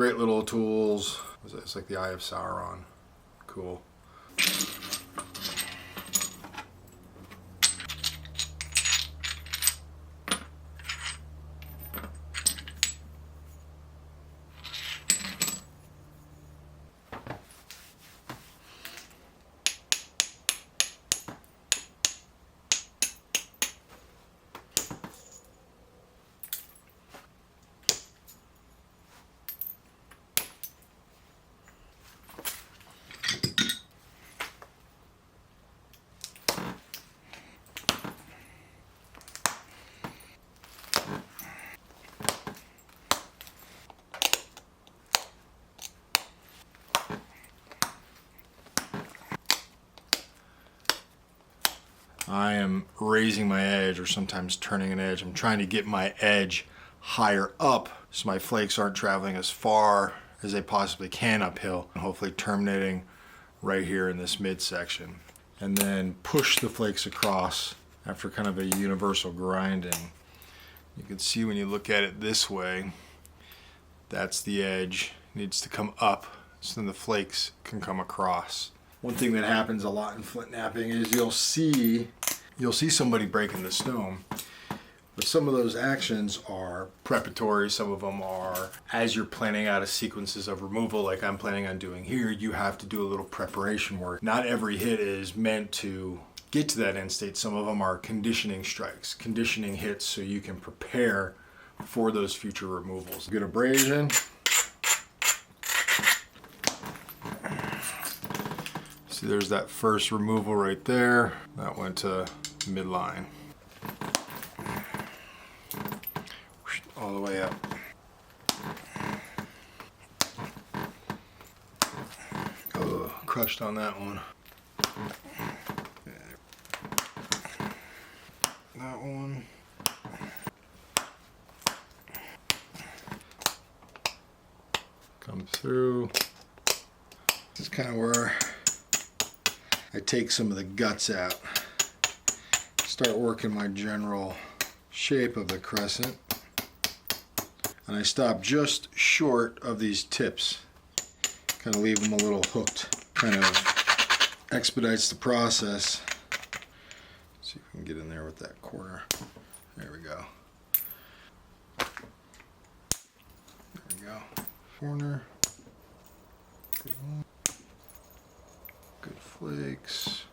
Great little tools. It's like the Eye of Sauron. Cool. I am raising my edge, or sometimes turning an edge. I'm trying to get my edge higher up so my flakes aren't traveling as far as they possibly can uphill, and hopefully terminating right here in this midsection. And then push the flakes across after kind of a universal grinding. You can see when you look at it this way, that's the edge. It needs to come up so then the flakes can come across. One thing that happens a lot in flint napping is you'll see somebody breaking the stone, but some of those actions are preparatory. Some of them are as you're planning out a sequences of removal, like I'm planning on doing here. You have to do a little preparation work. Not every hit is meant to get to that end state. Some of them are conditioning strikes, conditioning hits, so you can prepare for those future removals. Good abrasion. See, there's that first removal right there. That went to midline. All the way up. Oh, crushed on that one. That one. Come through. This is kind of where I take some of the guts out, start working my general shape of the crescent, and I stop just short of these tips, kind of leave them a little hooked, kind of expedites the process. See if we can get in there with that corner. There we go. There we go. Corner. Good one. Good flakes.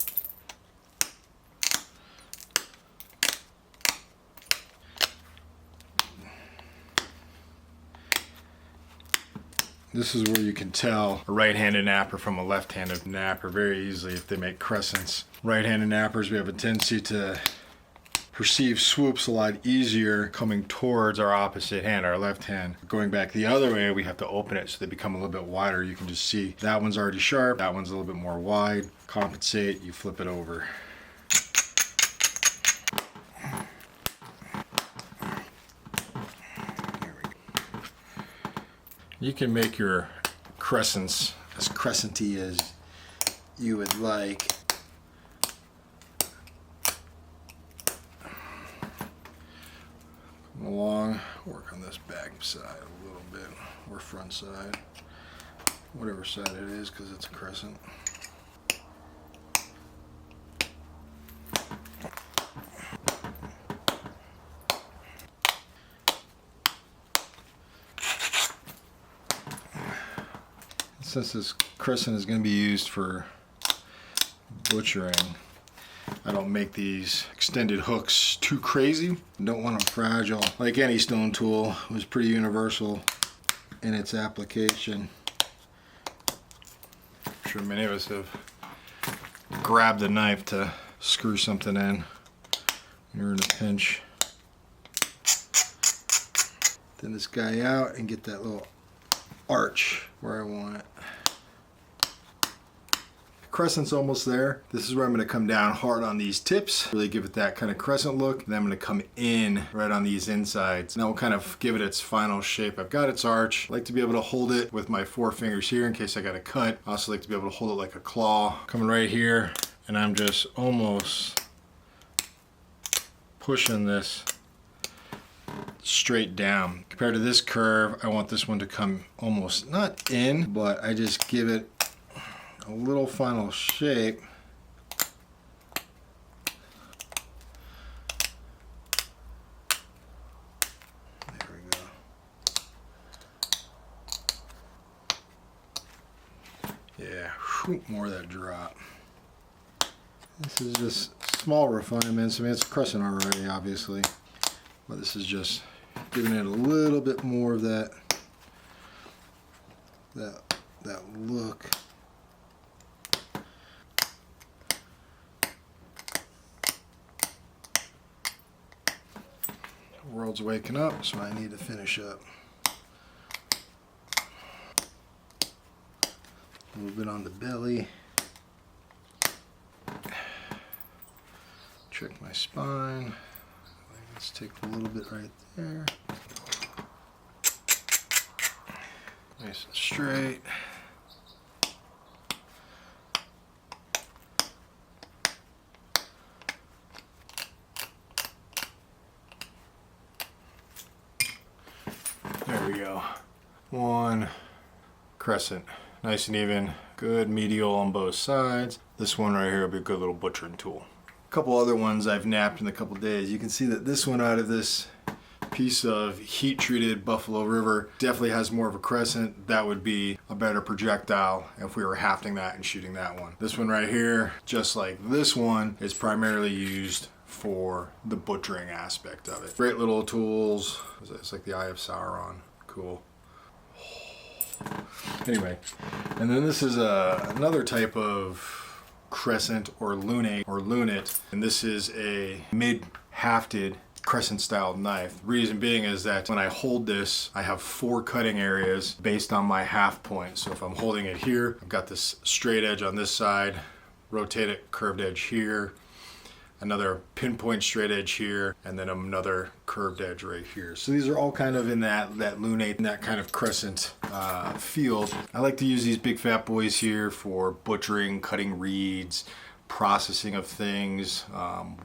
This is where you can tell a right-handed napper from a left-handed napper very easily if they make crescents. Right-handed nappers, we have a tendency to perceive swoops a lot easier coming towards our opposite hand, our left hand. Going back the other way, we have to open it so they become a little bit wider. You can just see that one's already sharp, that one's a little bit more wide. Compensate, you flip it over. There we go. You can make your crescents as crescenty as you would like. Along, work on this back side a little bit, or front side, whatever side it is, because it's a crescent. Since this crescent is going to be used for butchering, I don't make these extended hooks too crazy. Don't want them fragile. Like any stone tool, it was pretty universal in its application. I'm sure many of us have grabbed a knife to screw something in when you're in a pinch. Thin this guy out and get that little arch where I want it. Crescent's almost there. This is where I'm going to come down hard on these tips, really give it that kind of crescent look. And then I'm going to come in right on these insides. And that will kind of give it its final shape. I've got its arch. I like to be able to hold it with my 4 fingers here in case I got a cut. I also like to be able to hold it like a claw. Coming right here, and I'm just almost pushing this straight down. Compared to this curve, I want this one to come almost not in, but I just give it a little final shape. There we go. Yeah, whew, more of that drop. This is just small refinements. I mean, it's a crescent already, obviously, but this is just giving it a little bit more of that look. The world's waking up, so I need to finish up. A little bit on the belly. Check my spine. Let's take a little bit right there. Nice and straight. There we go. One crescent. Nice and even. Good medial on both sides. This one right here will be a good little butchering tool. A couple other ones I've napped in a couple days. You can see that this one out of this piece of heat treated Buffalo River definitely has more of a crescent. That would be a better projectile if we were hafting that and shooting that one. This one right here, just like this one, is primarily used for the butchering aspect of it. Great little tools. It's like the Eye of Sauron. Cool. Anyway, and then this is another type of crescent or lunate, and this is a mid-hafted crescent style knife. The reason being is that when I hold this, I have 4 cutting areas based on my half point. So if I'm holding it here, I've got this straight edge on this side, rotate it, curved edge here, another pinpoint straight edge here, and then another curved edge right here. So these are all kind of in that lunate, that kind of crescent field. I like to use these big fat boys here for butchering, cutting reeds, processing of things,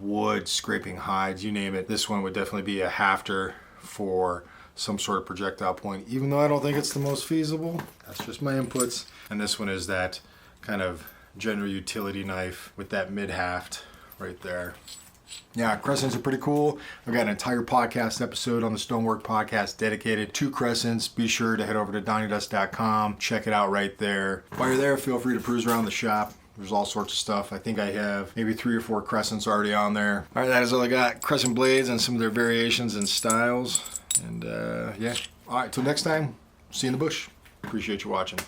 wood, scraping hides, you name it. This one would definitely be a hafter for some sort of projectile point, even though I don't think it's the most feasible. That's just my inputs. And this one is that kind of general utility knife with that mid-haft right there. Yeah, crescents are pretty cool. I've got an entire podcast episode on the Stonework Podcast dedicated to crescents. Be sure to head over to donnydust.com. Check it out right there. While you're there, feel free to cruise around the shop. There's all sorts of stuff. I think I have maybe 3 or 4 crescents already on there. All right, that is all I got. Crescent blades and some of their variations and styles. And yeah. All right, till next time, see you in the bush. Appreciate you watching.